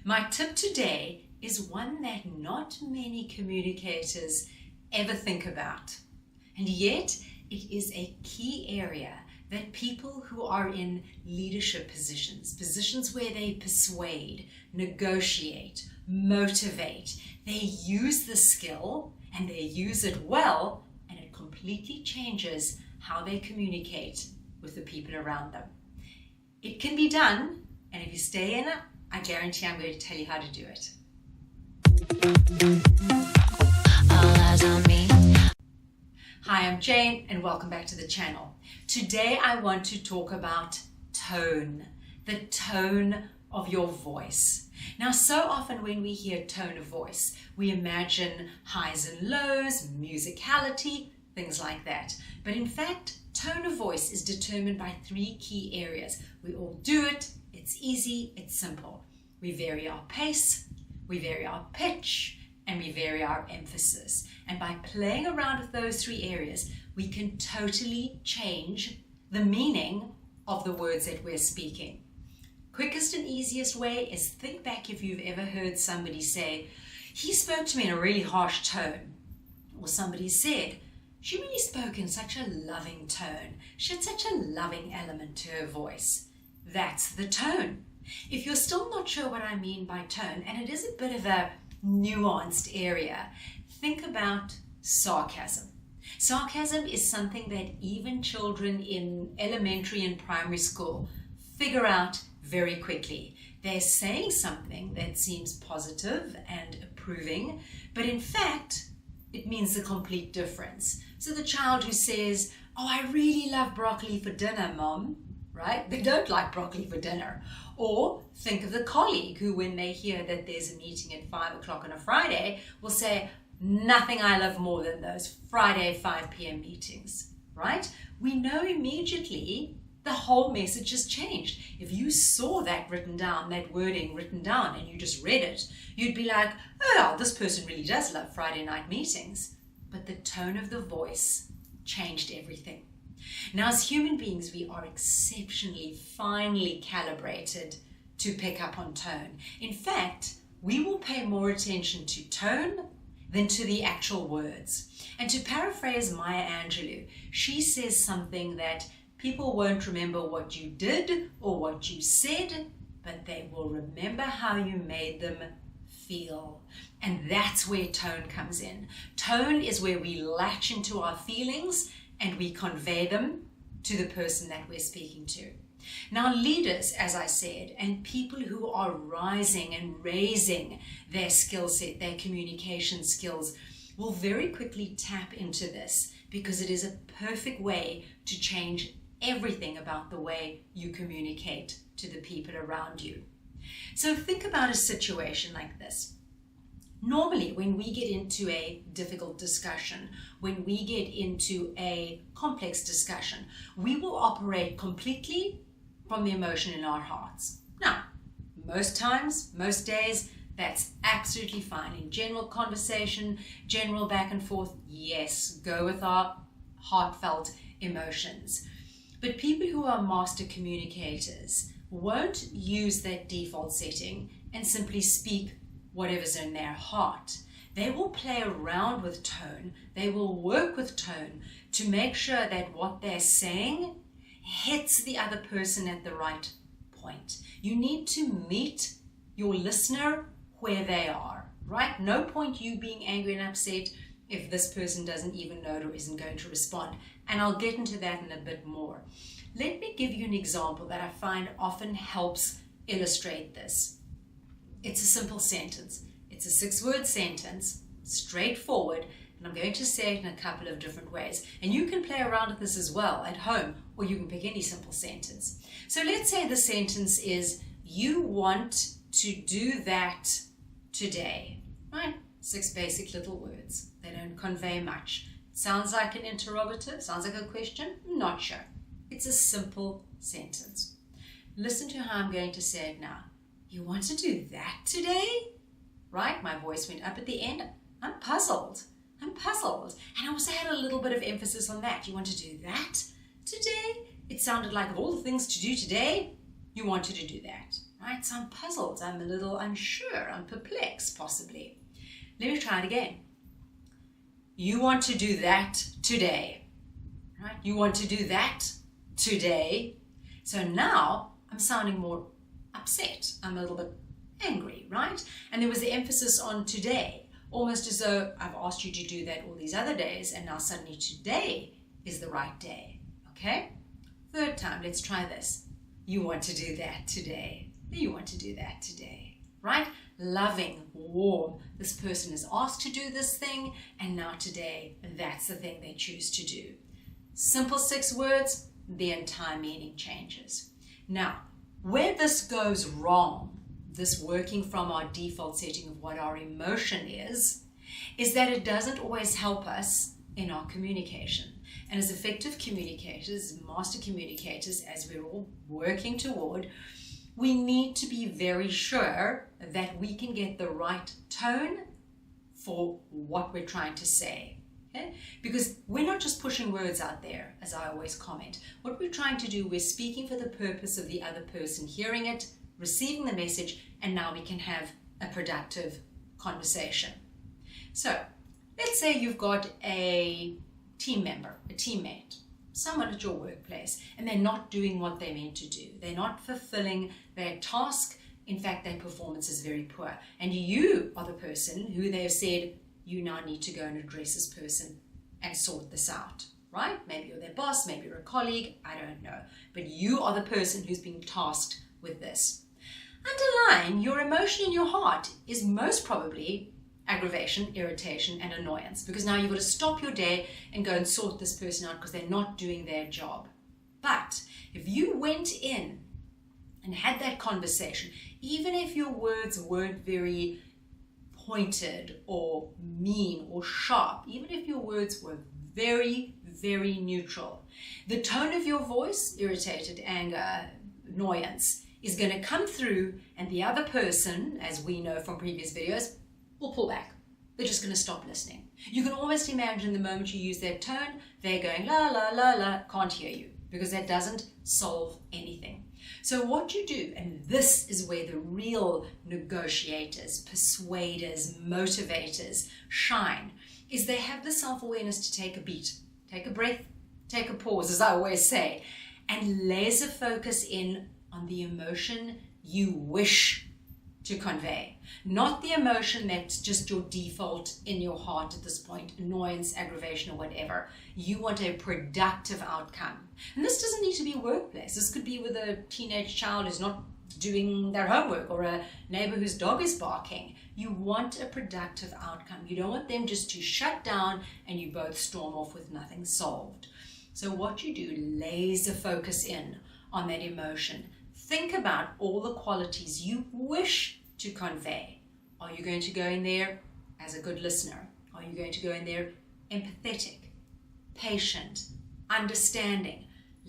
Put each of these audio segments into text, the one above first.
My tip today is one that not many communicators ever think about, and yet it is a key area that people who are in leadership positions where they persuade, negotiate, motivate, they use the skill and they use it well, and it completely changes how they communicate with the people around them. It can be done, and if you stay in it, I guarantee I'm going to tell you how to do it. All eyes on me. Hi, I'm Jane and welcome back to the channel. Today I want to talk about tone, the tone of your voice. Now, so often when we hear tone of voice, we imagine highs and lows, musicality, things like that. But in fact, tone of voice is determined by three key areas. We all do it, it's easy, it's simple. We vary our pace, we vary our pitch, and we vary our emphasis. And by playing around with those three areas, we can totally change the meaning of the words that we're speaking. Quickest and easiest way is think back if you've ever heard somebody say, "He spoke to me in a really harsh tone." Or somebody said, "She really spoke in such a loving tone. She had such a loving element to her voice." That's the tone. If you're still not sure what I mean by tone, and it is a bit of a nuanced area, think about sarcasm. Sarcasm is something that even children in elementary and primary school figure out very quickly. They're saying something that seems positive and approving, but in fact, it means the complete difference. So the child who says, "Oh, I really love broccoli for dinner, Mom," right? They don't like broccoli for dinner. Or think of the colleague who, when they hear that there's a meeting at 5 o'clock on a Friday, will say, "Nothing I love more than those Friday 5 p.m. meetings," right? We know immediately the whole message has changed. If you saw that written down, that wording written down, and you just read it, you'd be like, "Oh, this person really does love Friday night meetings." But the tone of the voice changed everything. Now, as human beings, we are exceptionally finely calibrated to pick up on tone. In fact, we will pay more attention to tone than to the actual words. And to paraphrase Maya Angelou, she says something that people won't remember what you did or what you said, but they will remember how you made them feel. And that's where tone comes in. Tone is where we latch into our feelings and we convey them to the person that we're speaking to. Now, leaders, as I said, and people who are rising and raising their skill set, their communication skills, will very quickly tap into this because it is a perfect way to change everything about the way you communicate to the people around you. So think about a situation like this. Normally, when we get into a difficult discussion, when we get into a complex discussion, we will operate completely from the emotion in our hearts. Now, most times, most days, that's absolutely fine. In general conversation, general back and forth, yes, go with our heartfelt emotions. But people who are master communicators won't use that default setting and simply speak whatever's in their heart. They will play around with tone. They will work with tone to make sure that what they're saying hits the other person at the right point. You need to meet your listener where they are, right? No point you being angry and upset if this person doesn't even know it or isn't going to respond. And I'll get into that in a bit more. Let me give you an example that I find often helps illustrate this. It's a simple sentence. It's a 6-word sentence, straightforward, and I'm going to say it in a couple of different ways. And you can play around with this as well at home, or you can pick any simple sentence. So let's say the sentence is, "You want to do that today," right? 6 basic little words. They don't convey much. Sounds like an interrogative, sounds like a question, not sure. It's a simple sentence. Listen to how I'm going to say it now. "You want to do that today?" Right? My voice went up at the end. I'm puzzled. And I also had a little bit of emphasis on that. "You want to do that today?" It sounded like of all the things to do today, you wanted to do that, right? So I'm puzzled, I'm a little unsure, I'm perplexed possibly. Let me try it again. You want to do that today, right? You want to do that today. So now I'm sounding more upset. I'm a little bit angry, right? And there was the emphasis on today, almost as though I've asked you to do that all these other days and now suddenly today is the right day, okay? Third time, let's try this. You want to do that today. You want to do that today, right? Loving, warm. This person is asked to do this thing, and now today, that's the thing they choose to do. Simple 6 words, the entire meaning changes. Now, where this goes wrong, this working from our default setting of what our emotion is that it doesn't always help us in our communication. And as effective communicators, master communicators, as we're all working toward, we need to be very sure that we can get the right tone for what we're trying to say. Okay? Because we're not just pushing words out there, as I always comment. What we're trying to do, we're speaking for the purpose of the other person hearing it, receiving the message, and now we can have a productive conversation. So let's say you've got a team member, a teammate, someone at your workplace, and they're not doing what they're meant to do. They're not fulfilling their task. In fact, their performance is very poor. And you are the person who they have said, you now need to go and address this person and sort this out, right? Maybe you're their boss, maybe you're a colleague, I don't know. But you are the person who's being tasked with this. Underlying your emotion in your heart is most probably aggravation, irritation, and annoyance, because now you've got to stop your day and go and sort this person out because they're not doing their job. But if you went in and had that conversation, even if your words weren't very pointed or mean or sharp, even if your words were very, very neutral, the tone of your voice, irritated, anger, annoyance, is going to come through, and the other person, as we know from previous videos, will pull back. They're just going to stop listening. You can almost imagine the moment you use that tone, they're going la la la la, can't hear you, because that doesn't solve anything. So what you do, and this is where the real negotiators, persuaders, motivators shine, is they have the self-awareness to take a beat, take a breath, take a pause, as I always say, and laser focus in on the emotion you wish to convey, not the emotion that's just your default in your heart at this point, annoyance, aggravation, or whatever. You want a productive outcome. And this doesn't need to be workplace. This could be with a teenage child who's not doing their homework, or a neighbor whose dog is barking. You want a productive outcome. You don't want them just to shut down and you both storm off with nothing solved. So what you do, laser focus in on that emotion. Think about all the qualities you wish to convey. Are you going to go in there as a good listener? Are you going to go in there empathetic, patient, understanding?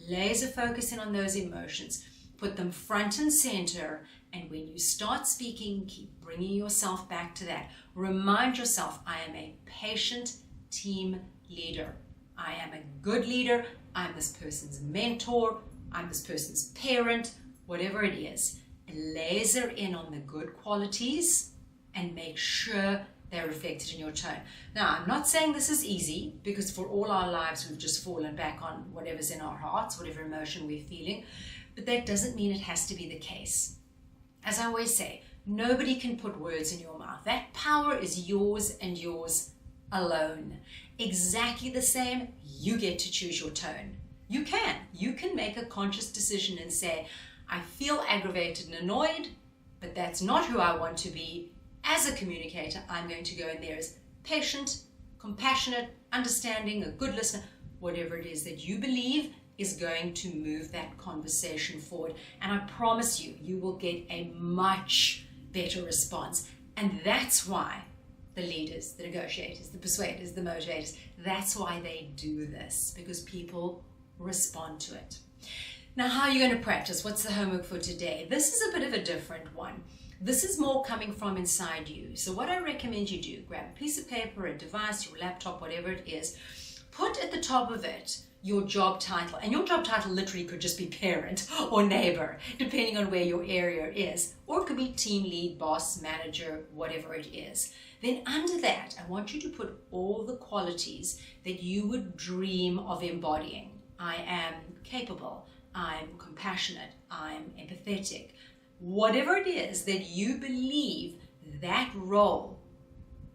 Laser focus in on those emotions. Put them front and center. And when you start speaking, keep bringing yourself back to that. Remind yourself, I am a patient team leader. I am a good leader. I'm this person's mentor. I'm this person's parent. Whatever it is, laser in on the good qualities and make sure they're reflected in your tone. Now, I'm not saying this is easy, because for all our lives we've just fallen back on whatever's in our hearts, whatever emotion we're feeling, but that doesn't mean it has to be the case. As I always say, nobody can put words in your mouth. That power is yours and yours alone. Exactly the same, you get to choose your tone. You can make a conscious decision and say, I feel aggravated and annoyed, but that's not who I want to be. As a communicator, I'm going to go in there as patient, compassionate, understanding, a good listener, whatever it is that you believe is going to move that conversation forward. And I promise you, you will get a much better response. And that's why the leaders, the negotiators, the persuaders, the motivators, that's why they do this, because people respond to it. Now, how are you going to practice? What's the homework for today? This is a bit of a different one. This is more coming from inside you. So what I recommend you do, grab a piece of paper, a device, your laptop, whatever it is, put at the top of it your job title, and your job title literally could just be parent or neighbor, depending on where your area is, or it could be team lead, boss, manager, whatever it is. Then under that, I want you to put all the qualities that you would dream of embodying. I am capable, I'm compassionate, I'm empathetic. Whatever it is that you believe that role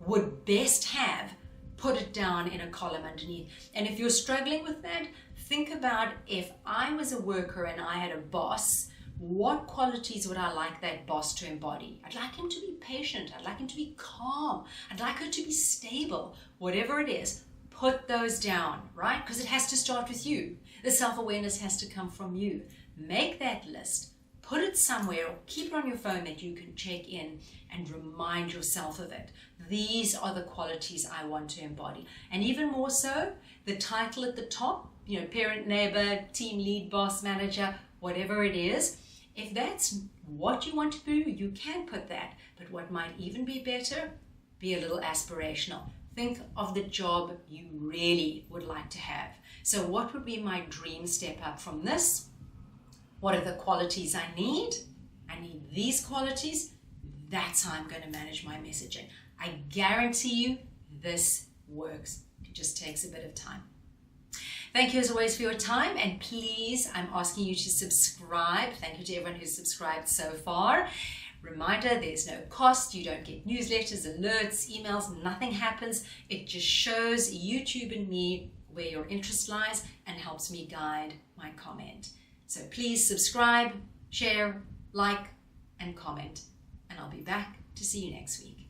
would best have, put it down in a column underneath. And if you're struggling with that, think about, if I was a worker and I had a boss, what qualities would I like that boss to embody? I'd like him to be patient. I'd like him to be calm. I'd like her to be stable. Whatever it is, put those down, right? Because it has to start with you. The self-awareness has to come from you. Make that list. Put it somewhere, or keep it on your phone that you can check in and remind yourself of it. These are the qualities I want to embody. And even more so, the title at the top, parent, neighbor, team lead, boss, manager, whatever it is, if that's what you want to do, you can put that. But what might even be better, be a little aspirational. Think of the job you really would like to have. So what would be my dream step up from this? What are the qualities I need? I need these qualities. That's how I'm going to manage my messaging. I guarantee you this works. It just takes a bit of time. Thank you as always for your time, and please, I'm asking you to subscribe. Thank you to everyone who's subscribed so far. Reminder, there's no cost. You don't get newsletters, alerts, emails, nothing happens. It just shows YouTube and me where your interest lies and helps me guide my comment. So please subscribe, share, like, and comment, and I'll be back to see you next week.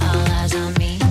All eyes on me.